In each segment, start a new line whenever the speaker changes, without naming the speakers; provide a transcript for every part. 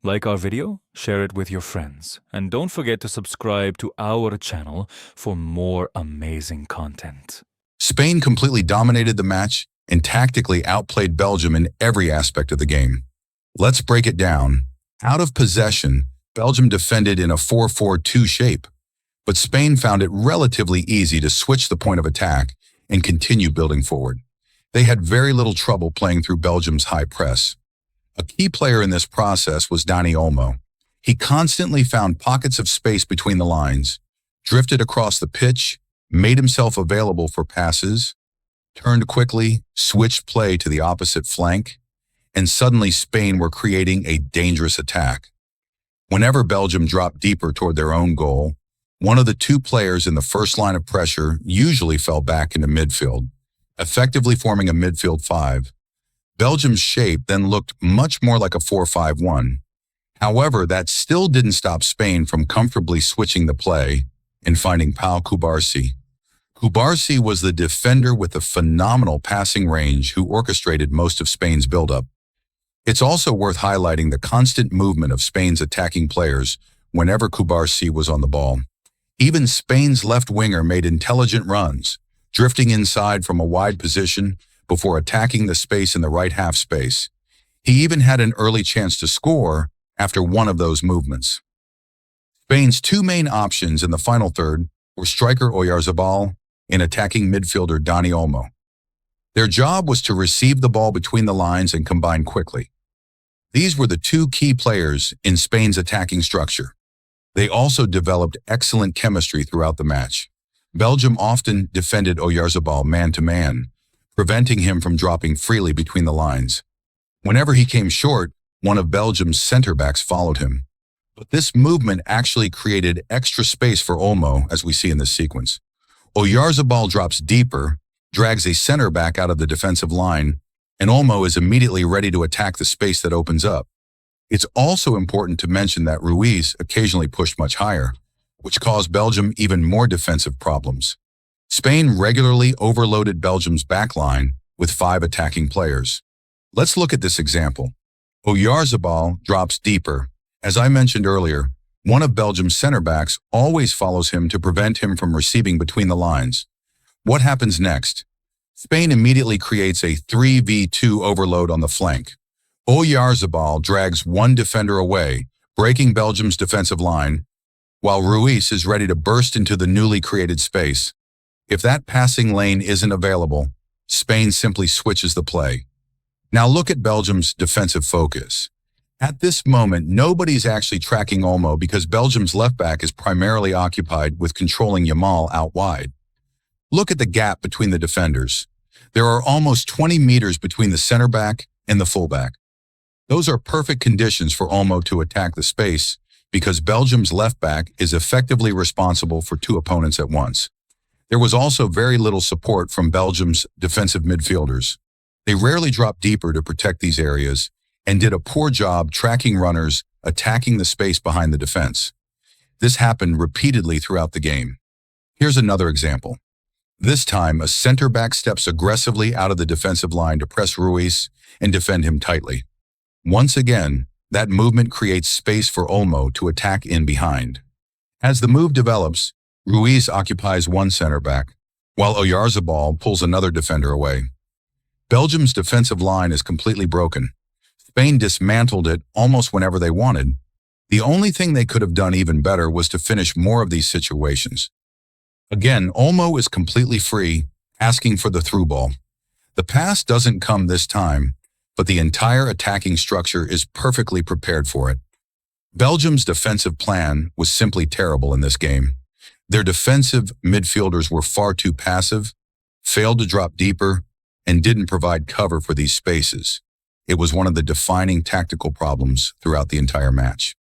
Like our video, share it with your friends, and don't forget to subscribe to our channel for more amazing content.
Spain completely dominated the match and tactically outplayed Belgium in every aspect of the game. Let's break it down. Out of possession, Belgium defended in a 4-4-2 shape, but Spain found it relatively easy to switch the point of attack and continue building forward. They had very little trouble playing through Belgium's high press. A key player in this process was Dani Olmo. He constantly found pockets of space between the lines, drifted across the pitch, made himself available for passes, turned quickly, switched play to the opposite flank, and suddenly Spain were creating a dangerous attack. Whenever Belgium dropped deeper toward their own goal, one of the two players in the first line of pressure usually fell back into midfield, effectively forming a midfield five. Belgium's shape then looked much more like a 4-5-1. However, that still didn't stop Spain from comfortably switching the play and finding Pau Cubarsí. Cubarsí was the defender with a phenomenal passing range who orchestrated most of Spain's buildup. It's also worth highlighting the constant movement of Spain's attacking players whenever Cubarsí was on the ball. Even Spain's left winger made intelligent runs, drifting inside from a wide position before attacking the space in the right half space. He even had an early chance to score after one of those movements. Spain's two main options in the final third were striker Oyarzabal and attacking midfielder Dani Olmo. Their job was to receive the ball between the lines and combine quickly. These were the two key players in Spain's attacking structure. They also developed excellent chemistry throughout the match. Belgium often defended Oyarzabal man-to-man, preventing him from dropping freely between the lines. Whenever he came short, one of Belgium's center-backs followed him. But this movement actually created extra space for Olmo, as we see in this sequence. Oyarzabal drops deeper, drags a center-back out of the defensive line, and Olmo is immediately ready to attack the space that opens up. It's also important to mention that Ruiz occasionally pushed much higher, which caused Belgium even more defensive problems. Spain regularly overloaded Belgium's backline with 5 attacking players. Let's look at this example. Oyarzabal drops deeper. As I mentioned earlier, one of Belgium's center-backs always follows him to prevent him from receiving between the lines. What happens next? Spain immediately creates a 3v2 overload on the flank. Oyarzabal drags one defender away, breaking Belgium's defensive line, while Ruiz is ready to burst into the newly created space. If that passing lane isn't available, Spain simply switches the play. Now look at Belgium's defensive focus. At this moment, nobody's actually tracking Olmo because Belgium's left back is primarily occupied with controlling Yamal out wide. Look at the gap between the defenders. There are almost 20 meters between the center back and the fullback. Those are perfect conditions for Olmo to attack the space because Belgium's left back is effectively responsible for 2 opponents at once. There was also very little support from Belgium's defensive midfielders. They rarely dropped deeper to protect these areas and did a poor job tracking runners attacking the space behind the defense. This happened repeatedly throughout the game. Here's another example. This time, a center-back steps aggressively out of the defensive line to press Ruiz and defend him tightly. Once again, that movement creates space for Olmo to attack in behind. As the move develops, Ruiz occupies one center-back, while Oyarzabal pulls another defender away. Belgium's defensive line is completely broken. Spain dismantled it almost whenever they wanted. The only thing they could have done even better was to finish more of these situations. Again, Olmo is completely free, asking for the through ball. The pass doesn't come this time, but the entire attacking structure is perfectly prepared for it. Belgium's defensive plan was simply terrible in this game. Their defensive midfielders were far too passive, failed to drop deeper, and didn't provide cover for these spaces. It was one of the defining tactical problems throughout the entire match.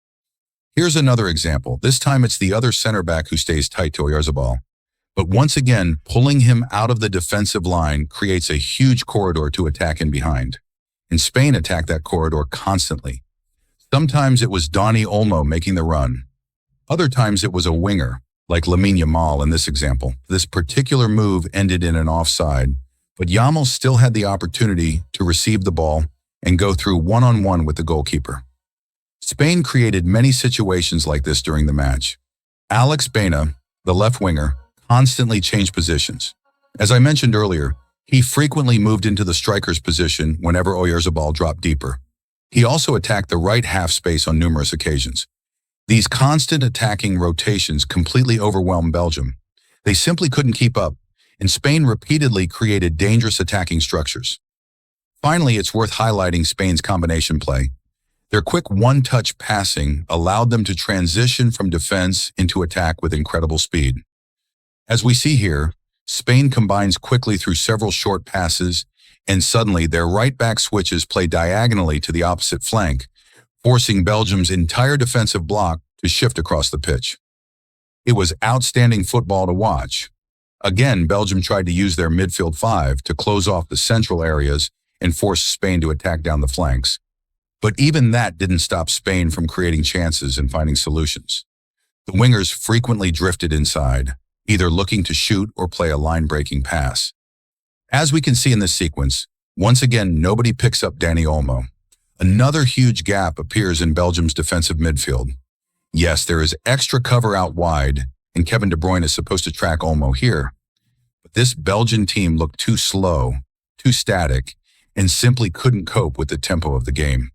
Here's another example. This time it's the other center back who stays tight to Oyarzabal. But once again, pulling him out of the defensive line creates a huge corridor to attack in behind. And Spain attacked that corridor constantly. Sometimes it was Dani Olmo making the run. Other times it was a winger, like Lamine Yamal in this example. This particular move ended in an offside, but Yamal still had the opportunity to receive the ball and go through one-on-one with the goalkeeper. Spain created many situations like this during the match. Alex Baena, the left winger, constantly changed positions. As I mentioned earlier, he frequently moved into the striker's position whenever Oyarzabal dropped deeper. He also attacked the right half space on numerous occasions. These constant attacking rotations completely overwhelmed Belgium. They simply couldn't keep up, and Spain repeatedly created dangerous attacking structures. Finally, it's worth highlighting Spain's combination play. Their quick one-touch passing allowed them to transition from defense into attack with incredible speed. As we see here, Spain combines quickly through several short passes, and suddenly their right-back switches play diagonally to the opposite flank, forcing Belgium's entire defensive block to shift across the pitch. It was outstanding football to watch. Again, Belgium tried to use their midfield five to close off the central areas and force Spain to attack down the flanks. But even that didn't stop Spain from creating chances and finding solutions. The wingers frequently drifted inside, either looking to shoot or play a line-breaking pass. As we can see in this sequence, once again, nobody picks up Dani Olmo. Another huge gap appears in Belgium's defensive midfield. Yes, there is extra cover out wide, and Kevin De Bruyne is supposed to track Olmo here. But this Belgian team looked too slow, too static, and simply couldn't cope with the tempo of the game.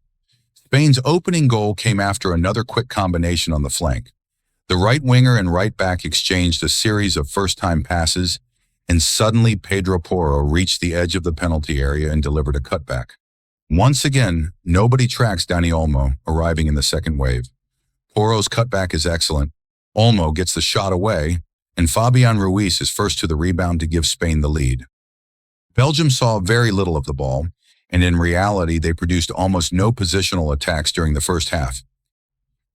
Spain's opening goal came after another quick combination on the flank. The right winger and right back exchanged a series of first-time passes, and suddenly Pedro Porro reached the edge of the penalty area and delivered a cutback. Once again, nobody tracks Dani Olmo, arriving in the second wave. Porro's cutback is excellent. Olmo gets the shot away, and Fabian Ruiz is first to the rebound to give Spain the lead. Belgium saw very little of the ball, and in reality, they produced almost no positional attacks during the first half.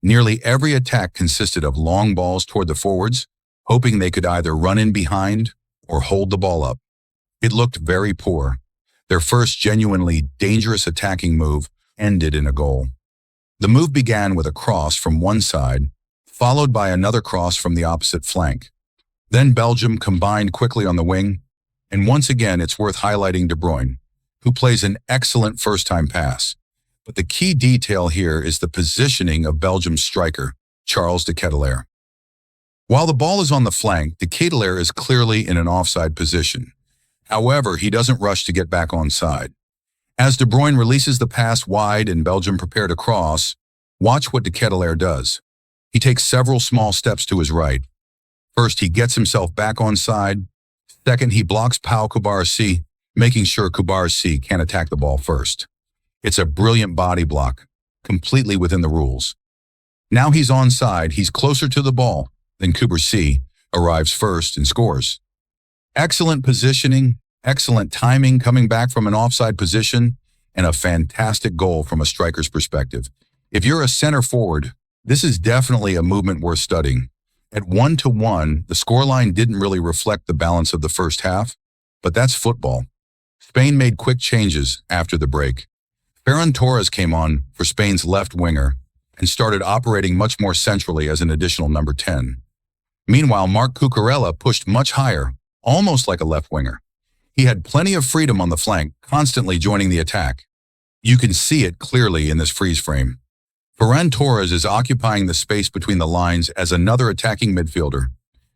Nearly every attack consisted of long balls toward the forwards, hoping they could either run in behind or hold the ball up. It looked very poor. Their first genuinely dangerous attacking move ended in a goal. The move began with a cross from one side, followed by another cross from the opposite flank. Then Belgium combined quickly on the wing, and once again it's worth highlighting De Bruyne, who plays an excellent first-time pass. But the key detail here is the positioning of Belgium's striker, Charles de Ketelaere. While the ball is on the flank, de Ketelaere is clearly in an offside position. However, he doesn't rush to get back onside. As De Bruyne releases the pass wide and Belgium prepare to cross, watch what de Ketelaere does. He takes several small steps to his right. First, he gets himself back onside. Second, he blocks Pau Kubarsi, making sure Kubarsi can't attack the ball first. It's a brilliant body block, completely within the rules. Now he's onside, he's closer to the ball, then Kubarsi arrives first and scores. Excellent positioning, excellent timing coming back from an offside position, and a fantastic goal from a striker's perspective. If you're a center forward, this is definitely a movement worth studying. At 1-1, the scoreline didn't really reflect the balance of the first half, but that's football. Spain made quick changes after the break. Ferran Torres came on for Spain's left winger and started operating much more centrally as an additional number 10. Meanwhile, Marc Cucurella pushed much higher, almost like a left winger. He had plenty of freedom on the flank, constantly joining the attack. You can see it clearly in this freeze frame. Ferran Torres is occupying the space between the lines as another attacking midfielder.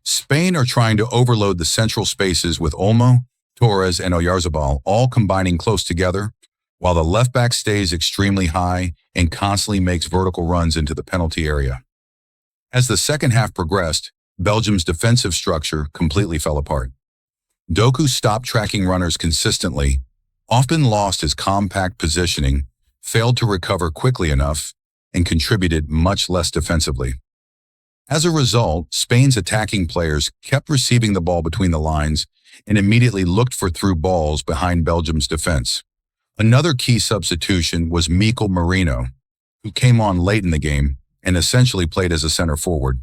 Spain are trying to overload the central spaces with Olmo, Torres, and Oyarzabal all combining close together, while the left back stays extremely high and constantly makes vertical runs into the penalty area. As the second half progressed, Belgium's defensive structure completely fell apart. Doku stopped tracking runners consistently, often lost his compact positioning, failed to recover quickly enough, and contributed much less defensively. As a result, Spain's attacking players kept receiving the ball between the lines and immediately looked for through balls behind Belgium's defense. Another key substitution was Mikel Merino, who came on late in the game and essentially played as a center forward.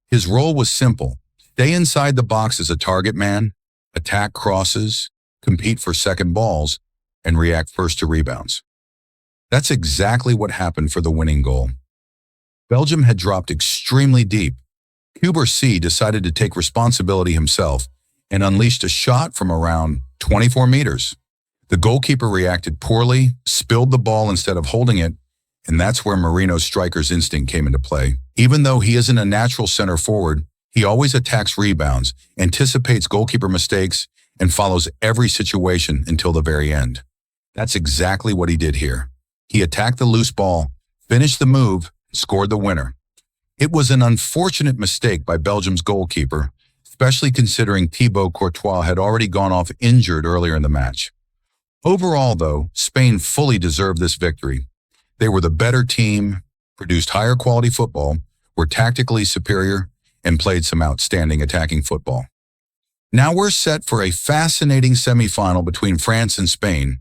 His role was simple: stay inside the box as a target man, attack crosses, compete for second balls, and react first to rebounds. That's exactly what happened for the winning goal. Belgium had dropped extremely deep. Kubarsi decided to take responsibility himself and unleashed a shot from around 24 meters. The goalkeeper reacted poorly, spilled the ball instead of holding it, And that's where Marino's striker's instinct came into play. Even though he isn't a natural center forward, he always attacks rebounds, anticipates goalkeeper mistakes, and follows every situation until the very end. That's exactly what he did here. He attacked the loose ball, finished the move, and scored the winner. It was an unfortunate mistake by Belgium's goalkeeper, especially considering Thibaut Courtois had already gone off injured earlier in the match. Overall, though, Spain fully deserved this victory. They were the better team, produced higher quality football, were tactically superior, and played some outstanding attacking football. Now we're set for a fascinating semifinal between France and Spain.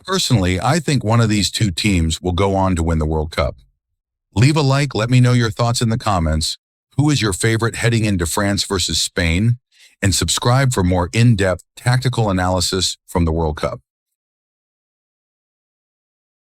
Personally, I think one of these two teams will go on to win the World Cup. Leave a like, let me know your thoughts in the comments. Who is your favorite heading into France versus Spain? And subscribe for more in-depth tactical analysis from the World Cup.